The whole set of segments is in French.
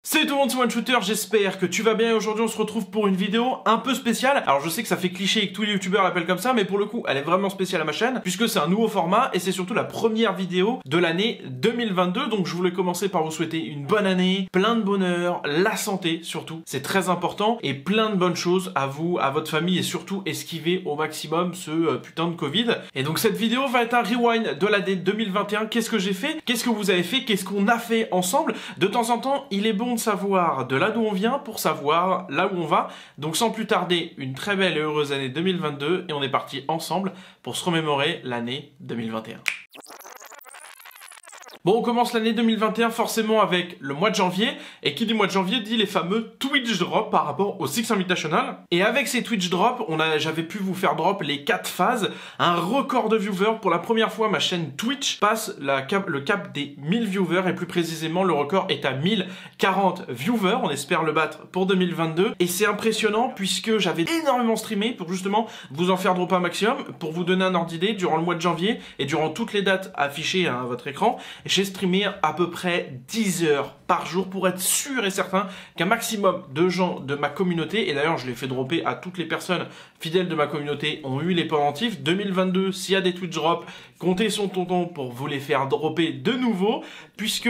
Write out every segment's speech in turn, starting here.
Salut tout le monde, c'est OneShooter, j'espère que tu vas bien et aujourd'hui on se retrouve pour une vidéo un peu spéciale. Alors je sais que ça fait cliché et que tous les youtubeurs l'appellent comme ça, mais pour le coup elle est vraiment spéciale à ma chaîne puisque c'est un nouveau format et c'est surtout la première vidéo de l'année 2022. Donc je voulais commencer par vous souhaiter une bonne année, plein de bonheur, la santé surtout, c'est très important, et plein de bonnes choses à vous, à votre famille et surtout esquiver au maximum ce putain de Covid. Et donc cette vidéo va être un rewind de l'année 2021. Qu'est-ce que j'ai fait? Qu'est-ce que vous avez fait? Qu'est-ce qu'on a fait ensemble? De temps en temps, il est bon de savoir de là d'où on vient pour savoir là où on va. Donc sans plus tarder, une très belle et heureuse année 2022 et on est parti ensemble pour se remémorer l'année 2021. Bon, on commence l'année 2021 forcément avec le mois de janvier, et qui dit mois de janvier dit les fameux Twitch Drops par rapport au Six Invitational. Et avec ces Twitch Drops, j'avais pu vous faire drop les 4 phases, un record de viewers. Pour la première fois, ma chaîne Twitch passe le cap des 1000 viewers, et plus précisément, le record est à 1040 viewers. On espère le battre pour 2022, et c'est impressionnant puisque j'avais énormément streamé pour justement vous en faire drop un maximum. Pour vous donner un ordre d'idée, durant le mois de janvier et durant toutes les dates affichées à votre écran, j'ai streamé à peu près 10 heures par jour pour être sûr et certain qu'un maximum de gens de ma communauté, et d'ailleurs je l'ai fait dropper à toutes les personnes fidèles de ma communauté, ont eu les pendentifs. 2022, s'il y a des Twitch drops, comptez sur tonton pour vous les faire dropper de nouveau, puisque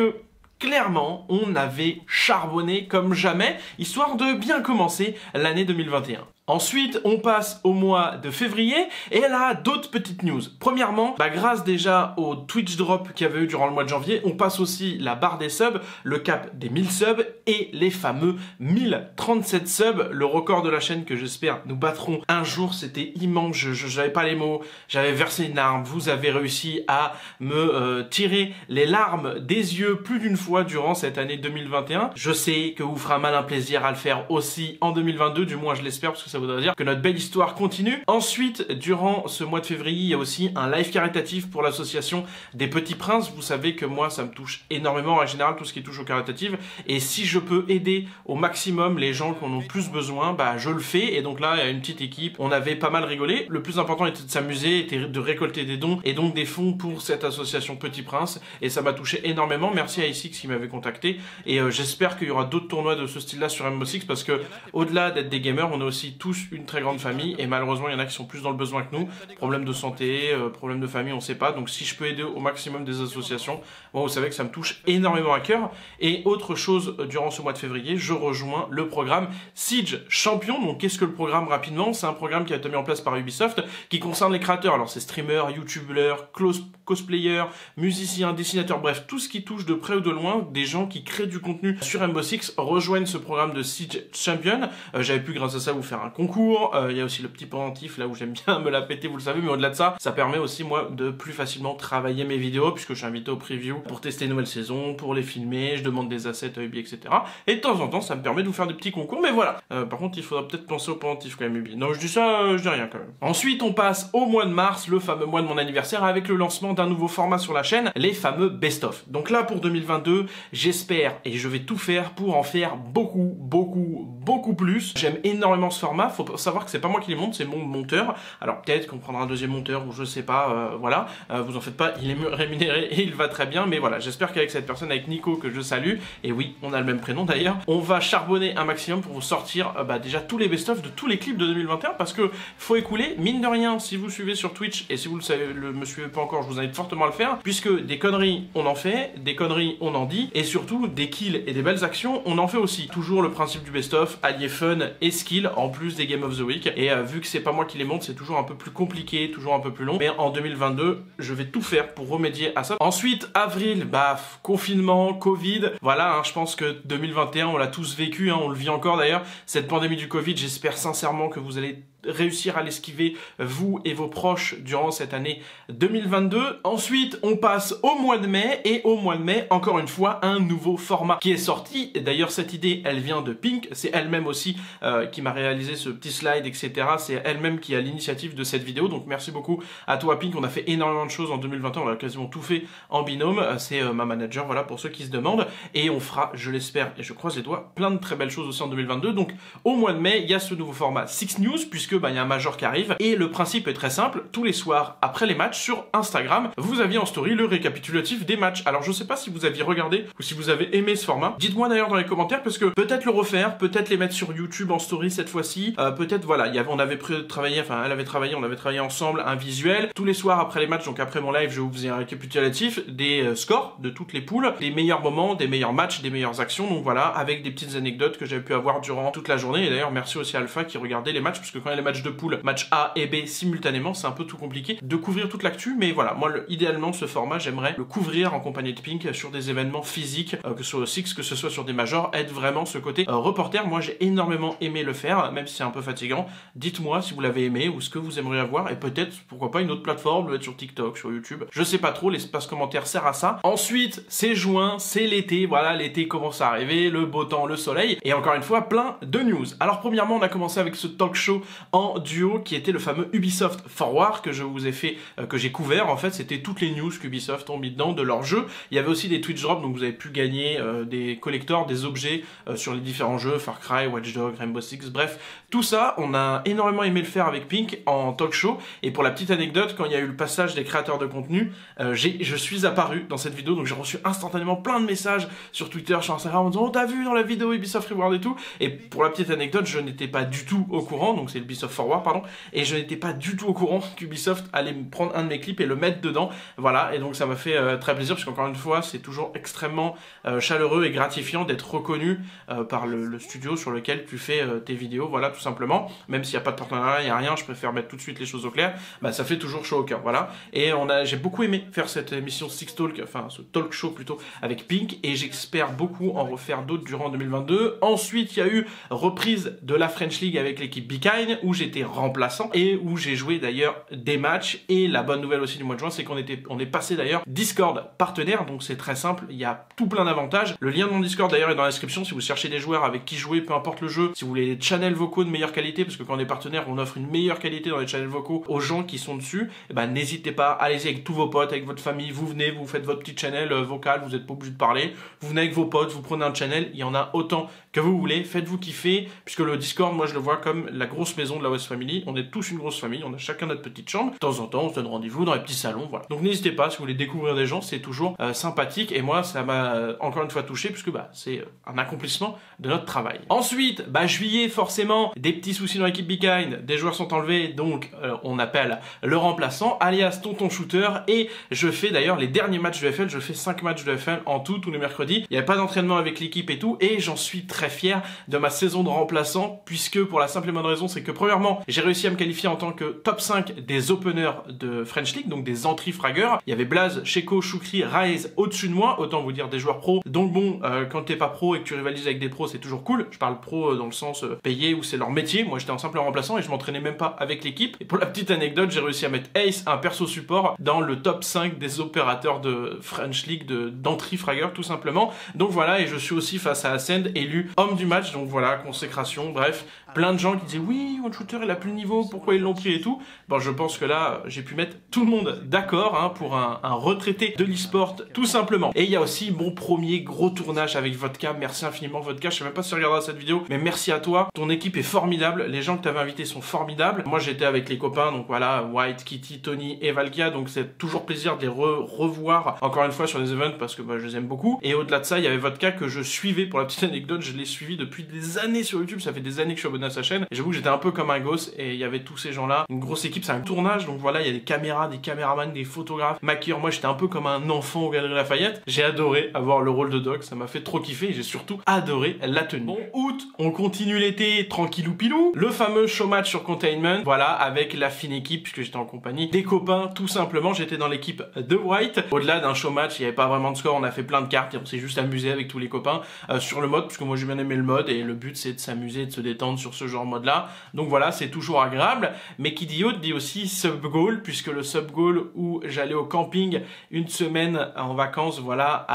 clairement, on avait charbonné comme jamais, histoire de bien commencer l'année 2021. Ensuite, on passe au mois de février et là, d'autres petites news. Premièrement, grâce déjà au Twitch Drop qu'il y avait eu durant le mois de janvier, on passe aussi la barre des subs, le cap des 1000 subs et les fameux 1037 subs, le record de la chaîne que j'espère nous battrons un jour. C'était immense, j'avais pas les mots, j'avais versé une larme, vous avez réussi à me tirer les larmes des yeux plus d'une fois durant cette année 2021. Je sais que vous fera un malin plaisir à le faire aussi en 2022, du moins je l'espère, parce que ça voudrait dire que notre belle histoire continue. Ensuite, durant ce mois de février, il y a aussi un live caritatif pour l'association des Petits Princes. Vous savez que moi, ça me touche énormément en général, tout ce qui touche au caritatif. Et si je peux aider au maximum les gens qui en ont plus besoin, je le fais. Et donc là, il y a une petite équipe. On avait pas mal rigolé. Le plus important était de s'amuser, était de récolter des dons et donc des fonds pour cette association Petits Princes. Et ça m'a touché énormément. Merci à Isix qui m'avait contacté. Et j'espère qu'il y aura d'autres tournois de ce style-là sur Rainbow Six, parce que au-delà d'être des gamers, on a aussi tous une très grande famille, et malheureusement il y en a qui sont plus dans le besoin que nous, problèmes de santé, problèmes de famille, on sait pas. Donc si je peux aider au maximum des associations, bon, vous savez que ça me touche énormément à cœur. Et autre chose, durant ce mois de février, je rejoins le programme Siege Champion. Donc qu'est-ce que le programme rapidement? C'est un programme qui a été mis en place par Ubisoft qui concerne les créateurs. Alors c'est streamers, youtubeurs, cosplayers, musiciens, dessinateurs, bref, tout ce qui touche de près ou de loin des gens qui créent du contenu sur Rainbow Six rejoignent ce programme de Siege Champion. J'avais pu grâce à ça vous faire un concours, il y a aussi le petit pendentif là où j'aime bien me la péter, vous le savez, mais au-delà de ça, ça permet aussi moi de plus facilement travailler mes vidéos puisque je suis invité au preview pour tester une nouvelle saison, pour les filmer, je demande des assets à Ubi, etc. Et de temps en temps, ça me permet de vous faire des petits concours, mais voilà. Par contre, il faudra peut-être penser au pendentif quand même, Ubi. Non, je dis ça, je dis rien quand même. Ensuite, on passe au mois de mars, le fameux mois de mon anniversaire, avec le lancement d'un nouveau format sur la chaîne, les fameux best-of. Donc là, pour 2022, j'espère et je vais tout faire pour en faire beaucoup plus. J'aime énormément ce format. Faut savoir que c'est pas moi qui les monte, c'est mon monteur. Alors peut-être qu'on prendra un deuxième monteur ou je sais pas, voilà. Vous en faites pas, il est rémunéré et il va très bien. Mais voilà, j'espère qu'avec cette personne, avec Nico que je salue, et oui, on a le même prénom d'ailleurs, on va charbonner un maximum pour vous sortir déjà tous les best-of de tous les clips de 2021, parce que faut écouler, mine de rien, si vous suivez sur Twitch, et si vous me suivez pas encore, je vous invite fortement à le faire, puisque des conneries on en fait, des conneries on en dit, et surtout des kills et des belles actions on en fait aussi. Toujours le principe du best-of, allier fun et skill en plus des Game of the Week. Et vu que c'est pas moi qui les monte, c'est toujours un peu plus compliqué, toujours un peu plus long. Mais en 2022, je vais tout faire pour remédier à ça. Ensuite, avril, confinement, Covid. Voilà, je pense que 2021, on l'a tous vécu, on le vit encore d'ailleurs. Cette pandémie du Covid, j'espère sincèrement que vous allez réussir à l'esquiver, vous et vos proches, durant cette année 2022. Ensuite, on passe au mois de mai, et au mois de mai, encore une fois, un nouveau format qui est sorti. Et d'ailleurs, cette idée, elle vient de Pink. C'est elle-même aussi qui m'a réalisé ce petit slide, etc. C'est elle-même qui a l'initiative de cette vidéo. Donc, merci beaucoup à toi, Pink. On a fait énormément de choses en 2021. On a quasiment tout fait en binôme. C'est ma manager, voilà, pour ceux qui se demandent. Et on fera, je l'espère, et je croise les doigts, plein de très belles choses aussi en 2022. Donc, au mois de mai, il y a ce nouveau format Six News, puisque puisque bah, il y a un major qui arrive. Et le principe est très simple, tous les soirs après les matchs sur Instagram, vous aviez en story le récapitulatif des matchs. Alors je sais pas si vous aviez regardé ou si vous avez aimé ce format. Dites-moi d'ailleurs dans les commentaires, parce que peut-être le refaire, peut-être les mettre sur YouTube en story cette fois-ci, peut-être voilà, on avait travaillé, enfin elle avait travaillé, on avait travaillé ensemble un visuel. Tous les soirs après les matchs, donc après mon live, je vous faisais un récapitulatif des scores de toutes les poules, des meilleurs moments, des meilleurs matchs, des meilleures actions, donc voilà, avec des petites anecdotes que j'avais pu avoir durant toute la journée. Et d'ailleurs merci aussi à Alpha qui regardait les matchs, parce que quand il y a les matchs de poule, match A et B simultanément, c'est un peu tout compliqué de couvrir toute l'actu, mais voilà, moi idéalement ce format, j'aimerais le couvrir en compagnie de Pink sur des événements physiques, que ce soit au Six, que ce soit sur des majors, être vraiment ce côté reporter. Moi j'ai énormément aimé le faire, même si c'est un peu fatigant. Dites-moi si vous l'avez aimé ou ce que vous aimeriez avoir, et peut-être pourquoi pas une autre plateforme, le mettre sur TikTok, sur YouTube, je sais pas trop, l'espace commentaire sert à ça. Ensuite c'est juin, c'est l'été, voilà, l'été commence à arriver, le beau temps, le soleil, et encore une fois plein de news. Alors premièrement on a commencé avec ce talk show en duo qui était le fameux Ubisoft Forward que je vous ai fait, que j'ai couvert. En fait c'était toutes les news qu'Ubisoft ont mis dedans de leur jeu. Il y avait aussi des Twitch drops, donc vous avez pu gagner des collectors, des objets sur les différents jeux, Far Cry, Watch Dogs, Rainbow Six, bref, tout ça, on a énormément aimé le faire avec Pink en talk show. Et pour la petite anecdote, quand il y a eu le passage des créateurs de contenu, je suis apparu dans cette vidéo, donc j'ai reçu instantanément plein de messages sur Twitter, sur Instagram, en disant oh, t'as vu dans la vidéo Ubisoft Reward et tout. Et pour la petite anecdote, je n'étais pas du tout au courant, donc c'est Ubisoft Forward, pardon, et je n'étais pas du tout au courant qu'Ubisoft allait me prendre un de mes clips et le mettre dedans. Voilà, et donc ça m'a fait très plaisir, parce qu'encore une fois, c'est toujours extrêmement chaleureux et gratifiant d'être reconnu par le studio sur lequel tu fais tes vidéos, voilà, tout simplement. Même s'il n'y a pas de partenariat, il n'y a rien, je préfère mettre tout de suite les choses au clair, bah ça fait toujours chaud au cœur, voilà. Et j'ai beaucoup aimé faire cette émission Six Talk, enfin ce talk show plutôt, avec Pink, et j'espère beaucoup en refaire d'autres durant 2022. Ensuite, il y a eu reprise de la French League avec l'équipe Be Kind, où j'étais remplaçant, et où j'ai joué d'ailleurs des matchs. Et la bonne nouvelle aussi du mois de juin, c'est qu'on est passé d'ailleurs Discord partenaire, donc c'est très simple, il y a tout plein d'avantages. Le lien de mon Discord d'ailleurs est dans la description si vous cherchez des joueurs avec qui jouer, peu importe le jeu, si vous voulez des channels vocaux de meilleure qualité, parce que quand on est partenaire, on offre une meilleure qualité dans les channels vocaux aux gens qui sont dessus, et ben n'hésitez pas, allez-y avec tous vos potes, avec votre famille, vous venez, vous faites votre petit channel vocal, vous n'êtes pas obligé de parler, vous venez avec vos potes, vous prenez un channel, il y en a autant que vous voulez, faites-vous kiffer, puisque le Discord, moi je le vois comme la grosse maison de la West Family, on est tous une grosse famille, on a chacun notre petite chambre, de temps en temps on se donne rendez-vous dans les petits salons, voilà. Donc n'hésitez pas, si vous voulez découvrir des gens, c'est toujours sympathique, et moi ça m'a encore une fois touché, puisque bah, c'est un accomplissement de notre travail. Ensuite, bah, juillet, forcément, des petits soucis dans l'équipe Be Kind, des joueurs sont enlevés, donc on appelle le remplaçant, alias Tonton Shooter, et je fais d'ailleurs les derniers matchs de FL, je fais 5 matchs de FL en tout, tous les mercredis, il n'y avait pas d'entraînement avec l'équipe et tout, et j'en suis très fier de ma saison de remplaçant, puisque pour la simple et bonne raison, c'est que premièrement, j'ai réussi à me qualifier en tant que top 5 des openers de French League, donc des entry fraggers. Il y avait Blaze, Sheko, Choukri, Rise au-dessus de moi, autant vous dire des joueurs pros. Donc bon, quand t'es pas pro et que tu rivalises avec des pros, c'est toujours cool. Je parle pro dans le sens payé, où c'est leur métier. Moi, j'étais en simple remplaçant et je m'entraînais même pas avec l'équipe. Et pour la petite anecdote, j'ai réussi à mettre Ace, un perso support, dans le top 5 des opérateurs de French League, d'entry fragger, tout simplement. Donc voilà, et je suis aussi face à Ascend, élu homme du match. Donc voilà, consécration, bref. Plein de gens qui disaient oui, One Shooter il a plus le niveau, pourquoi ils l'ont pris et tout. Bon, je pense que là, j'ai pu mettre tout le monde d'accord hein, pour un retraité de l'e-sport, tout simplement. Et il y a aussi mon premier gros tournage avec Vodka. Merci infiniment Vodka, je sais même pas si tu regarderas cette vidéo, mais merci à toi. Ton équipe est formidable, les gens que tu avais invités sont formidables. Moi j'étais avec les copains, donc voilà, White, Kitty, Tony et Valkia, donc c'est toujours plaisir de les revoir encore une fois sur les events parce que bah, je les aime beaucoup. Et au-delà de ça, il y avait Vodka que je suivais, pour la petite anecdote, je l'ai suivi depuis des années sur YouTube, ça fait des années que je suis abonné à sa chaîne. Et j'avoue que j'étais un peu comme un gosse et il y avait tous ces gens-là, une grosse équipe, c'est un tournage, donc voilà, il y a des caméras, des caméramans, des photographes, maquilleurs. Moi j'étais un peu comme un enfant au Galeries Lafayette. J'ai adoré avoir le rôle de Doc, ça m'a fait trop kiffer et j'ai surtout adoré la tenue. Bon, août, on continue l'été tranquillou pilou. Le fameux show match sur Containment, voilà, avec la fine équipe, puisque j'étais en compagnie des copains, tout simplement. J'étais dans l'équipe de White. Au-delà d'un show match, il n'y avait pas vraiment de score, on a fait plein de cartes et on s'est juste amusé avec tous les copains sur le mode, puisque moi j'ai bien aimé le mode et le but c'est de s'amuser, de se détendre sur ce genre de mode là. Donc voilà, c'est toujours agréable. Mais qui dit haute dit aussi sub goal, puisque le sub goal où j'allais au camping une semaine en vacances, voilà,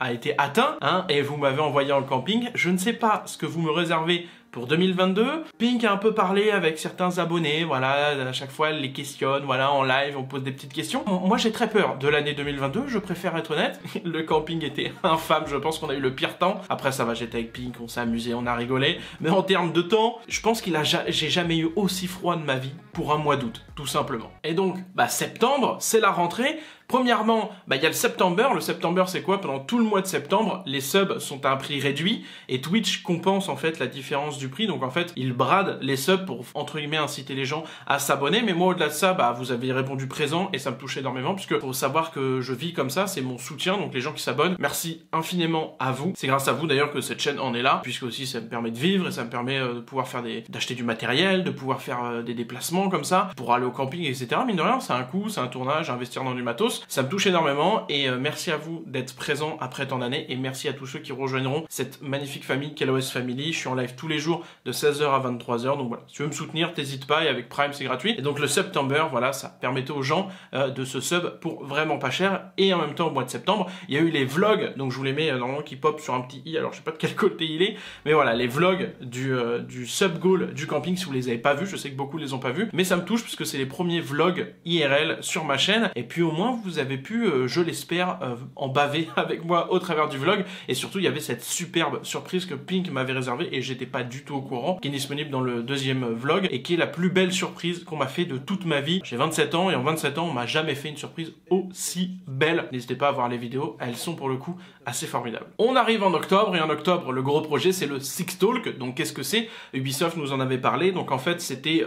a été atteint, hein, et vous m'avez envoyé en camping. Je ne sais pas ce que vous me réservez pour 2022. Pink a un peu parlé avec certains abonnés, voilà, à chaque fois elle les questionne, voilà, en live, on pose des petites questions. Moi j'ai très peur de l'année 2022, je préfère être honnête. Le camping était infâme, je pense qu'on a eu le pire temps. Après ça va, j'étais avec Pink, on s'est amusé, on a rigolé. Mais en termes de temps, je pense j'ai jamais eu aussi froid de ma vie pour un mois d'août, tout simplement. Et donc, septembre, c'est la rentrée. Premièrement, il y a le September. Le September, c'est quoi? Pendant tout le mois de septembre, les subs sont à un prix réduit et Twitch compense en fait la différence du prix. Donc en fait, ils bradent les subs pour entre guillemets inciter les gens à s'abonner. Mais moi, au-delà de ça, vous avez répondu présent et ça me touche énormément puisque faut savoir que je vis comme ça, c'est mon soutien. Donc les gens qui s'abonnent, merci infiniment à vous. C'est grâce à vous d'ailleurs que cette chaîne en est là, puisque aussi ça me permet de vivre et ça me permet de pouvoir faire d'acheter du matériel, de pouvoir faire des déplacements comme ça pour aller au camping, etc. Mine de rien, c'est un coût, c'est un tournage, investir dans du matos. Ça me touche énormément et merci à vous d'être présents après tant d'années et merci à tous ceux qui rejoindront cette magnifique famille qu'est l'OS Family. Je suis en live tous les jours de 16h à 23h, donc voilà, si tu veux me soutenir, t'hésites pas et avec Prime c'est gratuit. Et donc le September, voilà, ça permettait aux gens de se sub pour vraiment pas cher et en même temps au mois de septembre, il y a eu les vlogs, donc je vous les mets normalement qui pop sur un petit i, alors je sais pas de quel côté il est, mais voilà, les vlogs du sub goal du camping si vous les avez pas vus, je sais que beaucoup les ont pas vus, mais ça me touche parce que c'est les premiers vlogs IRL sur ma chaîne et puis au moins vous avez pu, je l'espère, en baver avec moi au travers du vlog. Et surtout, il y avait cette superbe surprise que Pink m'avait réservée et j'étais pas du tout au courant, qui est disponible dans le deuxième vlog et qui est la plus belle surprise qu'on m'a fait de toute ma vie. J'ai 27 ans et en 27 ans, on m'a jamais fait une surprise aussi belle. N'hésitez pas à voir les vidéos, elles sont pour le coup assez formidables. On arrive en octobre et en octobre, le gros projet, c'est le Six Talk. Donc qu'est-ce que c'est? Ubisoft nous en avait parlé. Donc en fait, c'était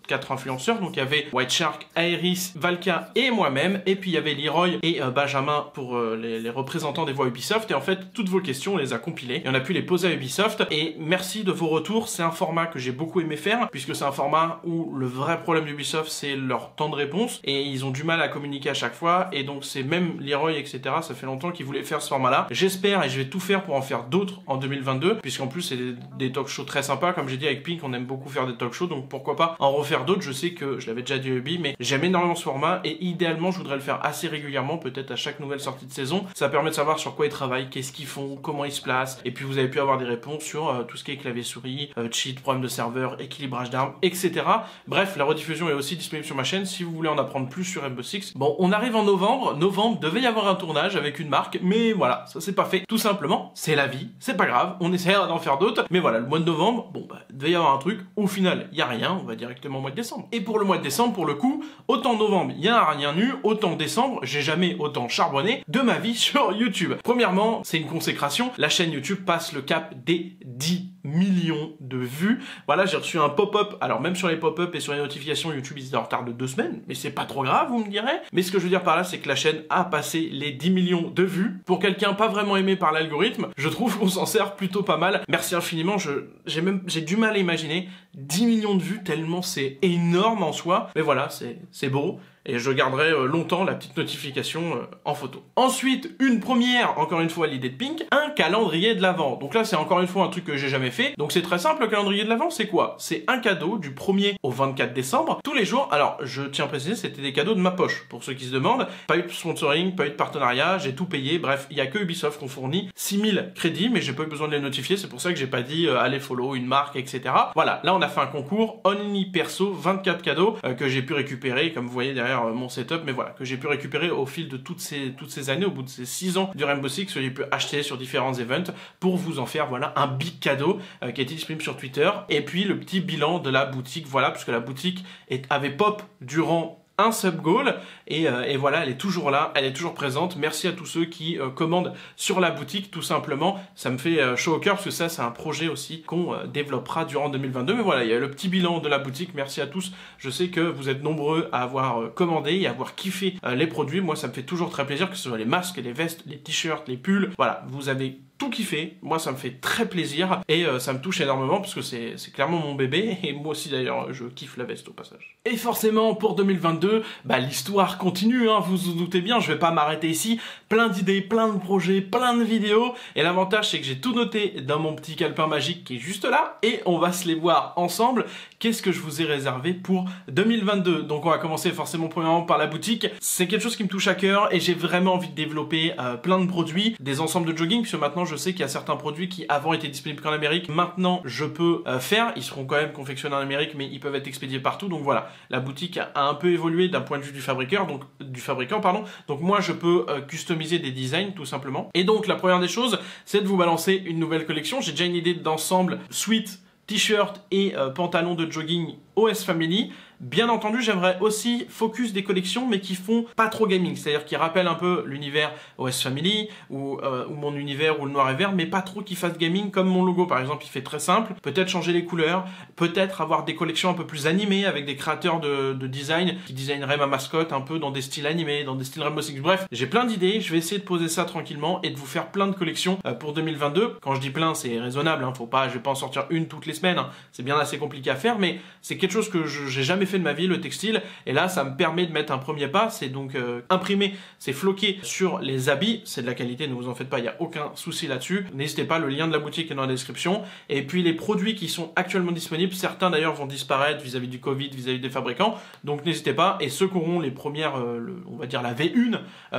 4 influenceurs. Donc il y avait White Shark, Aeris, Valka et moi-même. Et puis il y avait Leroy et Benjamin pour les représentants des voix Ubisoft. Et en fait, toutes vos questions, on les a compilées et on a pu les poser à Ubisoft. Et merci de vos retours. C'est un format que j'ai beaucoup aimé faire puisque c'est un format où le vrai problème d'Ubisoft, c'est leur temps de réponse et ils ont du mal à communiquer à chaque fois. Et donc c'est même Leroy, etc. Ça fait longtemps qu'ils voulaient faire ce format-là. J'espère et je vais tout faire pour en faire d'autres en 2022 puisqu'en plus c'est des talk shows très sympas. Comme j'ai dit avec Pink, on aime beaucoup faire des talk shows, donc pourquoi pas en refaire d'autres. Je sais que je l'avais déjà dit à Ubi, mais j'aime énormément ce format et idéalement je voudrais le faire assez régulièrement, peut-être à chaque nouvelle sortie de saison. Ça permet de savoir sur quoi ils travaillent, qu'est-ce qu'ils font, comment ils se placent, et puis vous avez pu avoir des réponses sur tout ce qui est clavier souris, cheat, problème de serveur, équilibrage d'armes, etc. Bref, la rediffusion est aussi disponible sur ma chaîne si vous voulez en apprendre plus sur Rainbow Six. Bon, on arrive en novembre. Novembre devait y avoir un tournage avec une marque, mais voilà, ça c'est pas fait. Tout simplement, c'est la vie, c'est pas grave, on essaiera d'en faire d'autres, mais voilà, le mois de novembre, bon devait y avoir un truc, au final, il y a rien, on va directement au mois de décembre. Et pour le mois de décembre, pour le coup, autant novembre, il y a rien eu, autant décembre, j'ai jamais autant charbonné de ma vie sur YouTube. Premièrement, c'est une consécration, la chaîne YouTube passe le cap des 10 millions de vues. Voilà, j'ai reçu un pop-up, alors même sur les pop-up et sur les notifications, YouTube ils étaient en retard de 2 semaines, mais c'est pas trop grave, vous me direz. Mais ce que je veux dire par là, c'est que la chaîne a passé les 10 millions de vues. Pour quelqu'un pas vraiment aimé par l'algorithme, je trouve qu'on s'en sert plutôt pas mal. Merci infiniment, j'ai du mal à imaginer 10 millions de vues, tellement c'est énorme en soi. Mais voilà, c'est beau. Et je garderai longtemps la petite notification en photo. Ensuite, une première, encore une fois l'idée de Pink, un calendrier de l'Avent. Donc là, c'est encore une fois un truc que j'ai jamais fait. Donc c'est très simple, le calendrier de l'Avent, c'est quoi? C'est un cadeau du 1er au 24 décembre, tous les jours. Alors, je tiens à préciser, c'était des cadeaux de ma poche, pour ceux qui se demandent. Pas eu de sponsoring, pas eu de partenariat, j'ai tout payé. Bref, il y a que Ubisoft qu'on fournit 6000 crédits, mais j'ai pas eu besoin de les notifier. C'est pour ça que j'ai pas dit allez follow une marque, etc. Voilà, là on a fait un concours, Only Perso, 24 cadeaux que j'ai pu récupérer, comme vous voyez derrière mon setup, mais voilà, que j'ai pu récupérer au fil de toutes ces années, au bout de ces 6 ans du Rainbow Six, que j'ai pu acheter sur différents events pour vous en faire, voilà, un big cadeau qui a été disponible sur Twitter. Et puis le petit bilan de la boutique, voilà, puisque la boutique avait pop durant un sub goal et voilà, elle est toujours là, elle est toujours présente. Merci à tous ceux qui commandent sur la boutique, tout simplement. Ça me fait chaud au cœur parce que ça c'est un projet aussi qu'on développera durant 2022. Mais voilà, il y a le petit bilan de la boutique. Merci à tous. Je sais que vous êtes nombreux à avoir commandé et à avoir kiffé les produits. Moi ça me fait toujours très plaisir, que ce soit les masques, les vestes, les t-shirts, les pulls. Voilà, vous avez tout kiffé, moi ça me fait très plaisir et ça me touche énormément parce que c'est clairement mon bébé et moi aussi d'ailleurs je kiffe la veste au passage. Et forcément pour 2022, l'histoire continue, hein, vous vous doutez bien, je vais pas m'arrêter ici, plein d'idées, plein de projets, plein de vidéos et l'avantage c'est que j'ai tout noté dans mon petit calepin magique qui est juste là et on va se les voir ensemble. Qu'est-ce que je vous ai réservé pour 2022? Donc on va commencer forcément premièrement par la boutique, c'est quelque chose qui me touche à cœur et j'ai vraiment envie de développer plein de produits, des ensembles de jogging puisque maintenant maintenant je sais qu'il y a certains produits qui avant étaient disponibles qu'en Amérique, maintenant je peux faire, ils seront quand même confectionnés en Amérique mais ils peuvent être expédiés partout, donc voilà, la boutique a un peu évolué d'un point de vue du fabricant, donc moi je peux customiser des designs tout simplement. Et donc la première des choses, c'est de vous balancer une nouvelle collection. J'ai déjà une idée d'ensemble, sweat, t-shirt et pantalon de jogging OS Family. Bien entendu, j'aimerais aussi focus des collections, mais qui font pas trop gaming, c'est-à-dire qui rappellent un peu l'univers OS Family ou mon univers ou le noir et vert, mais pas trop qui fassent gaming comme mon logo par exemple, il fait très simple. Peut-être changer les couleurs, peut-être avoir des collections un peu plus animées avec des créateurs de design qui designeraient ma mascotte un peu dans des styles animés, dans des styles Rainbow Six. Bref, j'ai plein d'idées, je vais essayer de poser ça tranquillement et de vous faire plein de collections pour 2022. Quand je dis plein, c'est raisonnable, hein, je vais pas en sortir une toutes les semaines, hein. C'est bien assez compliqué à faire, mais c'est quelque chose que j'ai jamais fait de ma vie, le textile, et là ça me permet de mettre un premier pas. C'est donc imprimé, c'est floqué sur les habits, c'est de la qualité, ne vous en faites pas, il n'y a aucun souci là-dessus. N'hésitez pas, le lien de la boutique est dans la description. Et puis les produits qui sont actuellement disponibles, certains d'ailleurs vont disparaître vis-à-vis du Covid, vis-à-vis des fabricants, donc n'hésitez pas, et ceux qui auront les premières, on va dire la V1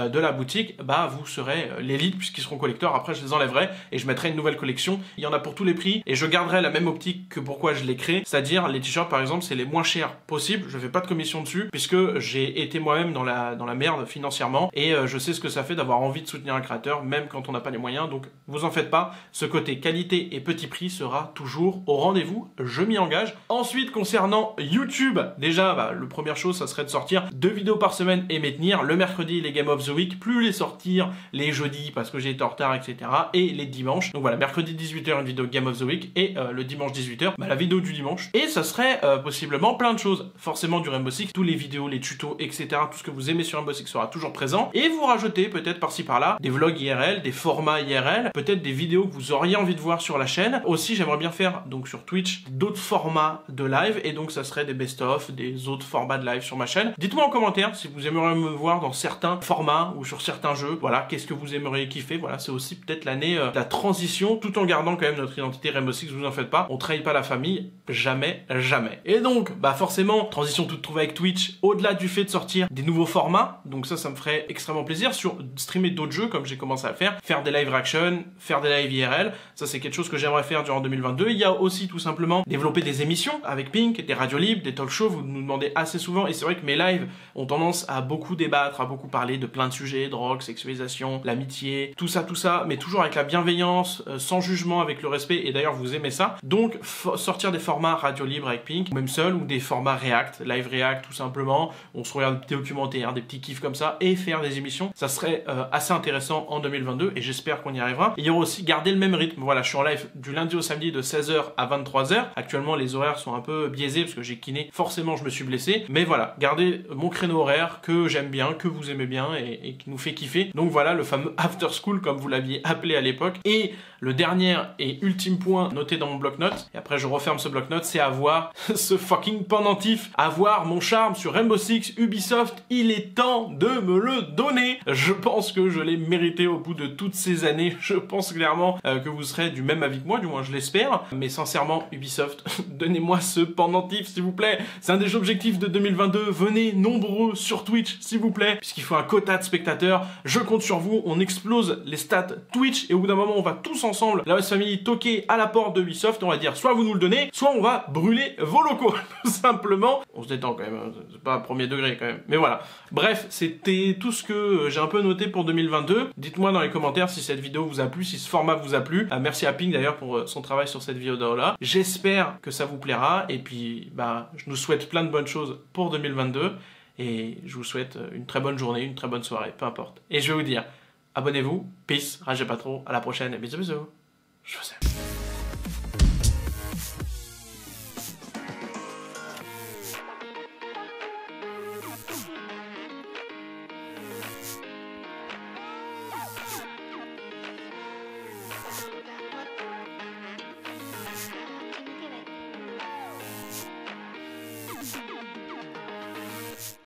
de la boutique, bah vous serez l'élite puisqu'ils seront collecteurs. Après je les enlèverai et je mettrai une nouvelle collection, il y en a pour tous les prix, et je garderai la même optique que pourquoi je l'ai créé, c'est-à-dire les t-shirts par exemple, c'est les moins chers possibles, je fais pas de commission dessus puisque j'ai été moi-même dans la merde financièrement, et je sais ce que ça fait d'avoir envie de soutenir un créateur même quand on n'a pas les moyens, donc vous en faites pas, ce côté qualité et petit prix sera toujours au rendez-vous, je m'y engage. Ensuite concernant YouTube, déjà la première chose ça serait de sortir 2 vidéos par semaine et m'y tenir. Le mercredi les Game of the Week, plus les sortir les jeudis parce que j'ai été en retard, etc., et les dimanches. Donc voilà, mercredi 18h une vidéo Game of the Week, et le dimanche 18h la vidéo du dimanche. Et ça serait possiblement plein de choses, forcément du Rainbow Six, tous les vidéos, les tutos, etc., tout ce que vous aimez sur Rainbow Six sera toujours présent, et vous rajoutez peut-être par-ci par-là des vlogs IRL, des formats IRL, peut-être des vidéos que vous auriez envie de voir sur la chaîne. Aussi j'aimerais bien faire donc sur Twitch d'autres formats de live, et donc ça serait des best-of, des autres formats de live sur ma chaîne. Dites-moi en commentaire si vous aimeriez me voir dans certains formats ou sur certains jeux, voilà, qu'est-ce que vous aimeriez kiffer. Voilà, c'est aussi peut-être l'année de la transition, tout en gardant quand même notre identité Rainbow Six, vous en faites pas, on trahit pas la famille, jamais, jamais. Et donc, forcément, transition toute trouvée avec Twitch, au-delà du fait de sortir des nouveaux formats, donc ça me ferait extrêmement plaisir, sur streamer d'autres jeux comme j'ai commencé à faire des live reaction, faire des live IRL, ça c'est quelque chose que j'aimerais faire durant 2022. Il y a aussi tout simplement développer des émissions avec Pink, des radios libres, des talk shows, vous nous demandez assez souvent, et c'est vrai que mes lives ont tendance à beaucoup débattre, à beaucoup parler de plein de sujets, drogue, sexualisation, l'amitié, tout ça, mais toujours avec la bienveillance, sans jugement, avec le respect, et d'ailleurs vous aimez ça. Donc sortir des formats radio libre avec Pink, même seul, ou des formats React, live React tout simplement, on se regarde des documentaires, des petits kiffs comme ça, et faire des émissions, ça serait assez intéressant en 2022, et j'espère qu'on y arrivera. Et il y aura aussi garder le même rythme, voilà, je suis en live du lundi au samedi de 16h à 23h, actuellement les horaires sont un peu biaisés parce que j'ai kiné, forcément je me suis blessé, mais voilà, garder mon créneau horaire que j'aime bien, que vous aimez bien, et qui nous fait kiffer. Donc voilà, le fameux after school comme vous l'aviez appelé à l'époque. Et le dernier et ultime point noté dans mon bloc-notes, et après je referme ce bloc-notes, c'est avoir ce fucking pendentif, avoir mon charme sur Rainbow Six. Ubisoft, il est temps de me le donner. Je pense que je l'ai mérité au bout de toutes ces années. Je pense clairement que vous serez du même avis que moi, du moins je l'espère. Mais sincèrement, Ubisoft, donnez-moi ce pendentif s'il vous plaît. C'est un des objectifs de 2022. Venez nombreux sur Twitch s'il vous plaît, puisqu'il faut un quota de spectateurs. Je compte sur vous, on explose les stats Twitch, et au bout d'un moment on va tous ensemble, la OS Family, toquer à la porte de Ubisoft. On va dire soit vous nous le donnez, soit on va brûler vos locaux. Tout simplement. On se détend quand même, hein. C'est pas premier degré quand même. Mais voilà. Bref, c'était tout ce que j'ai un peu noté pour 2022. Dites-moi dans les commentaires si cette vidéo vous a plu, si ce format vous a plu. Merci à Pink d'ailleurs pour son travail sur cette vidéo-là. J'espère que ça vous plaira. Et puis, je nous souhaite plein de bonnes choses pour 2022. Et je vous souhaite une très bonne journée, une très bonne soirée, peu importe. Et je vais vous dire, abonnez-vous, peace, ragez pas trop, à la prochaine et bisous bisous. Je vous aime.